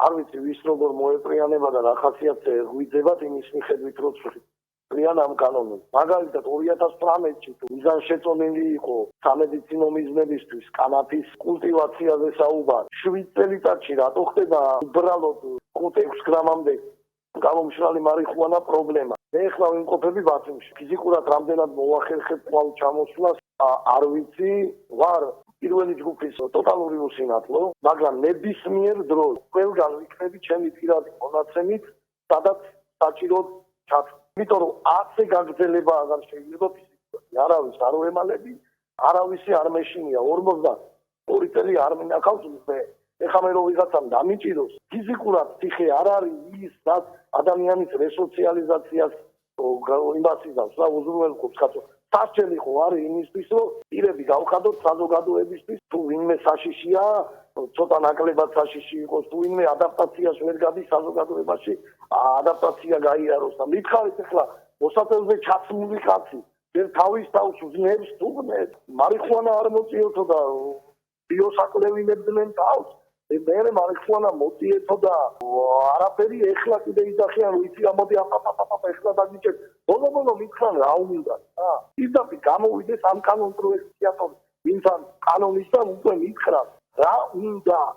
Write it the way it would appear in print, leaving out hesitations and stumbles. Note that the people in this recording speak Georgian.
არ ვიცი ვის როგორ მოეპრიანება და რა ხასიათზე გვიძებათ იმის მიხედვით რომ წვრიან ამ კანონებს. მაგალითად 2018-ში თუ მიზანშეწონილი იყო სამედიცინო მიზნებისთვის კანაფის კულტივაციაზე საუბარი 7 წელიწადში რატო ხდება უბრალოდ 5-6 გრამამდე გამომშრალი მარიხუანა პრობლემა. მე ახლა ვიმყოფები ბათუმში. ფიზიკურად რამდენად მოახერხებ კვლავ ჩამოსვლას არ ვიცი, ვარ პირველი ჯგუფის ტოტალური უსინათლო, მაგრამ ნებისმიერ დროს ყველგან ვიქნები ჩემი პირადი მონაცემით, სადაც საჭიროდ ჩათვლი. იმიტომ რომ ასე გაგრძელება აღარ შეიძლება ფიზიკურად. არავის არ ვემალები, არავისი არ მეშინია 42 წელი არ მინახავს მე. ეხლა მე რო ვიღაცამ დამიჭიროს, ფიზიკურად ციხე არ არის ის, რაც ადამიანის რესოციალიზაციას იმას იზამს, რა უზრუნველყოფს კაცო. სასჯელი ხო არის იმისთვის, რომ პირები გავხადოთ საზოგადოებისთვის, თუ ვინმე საშიშია, ცოტა ნაკლებად საშიში იყოს, თუ ვინმე ადაპტაციას ვერ გადის საზოგადოებაში, ადაპტაცია გაიაროს და მითხარით ახლა მოსაწევზე ჩაცმული კაცი, ჯერ თავის თავს უძნებს თუ მარიხუანა არ მოწიოთო და ბიოსაკვლევინებდნენ თავს. მე მარიხუანა მოწიეთო და არაფერი ეხლა კიდე იძახიან ვიცი ამოდი ეხლა დაგიჭერთ ბოლო მითხრან რა უნდა რა პირდაპირ გამოვიდეს ამ კანონ პროექტს ვინც ამ კანონისთან უკვე მითხრა რა უნდა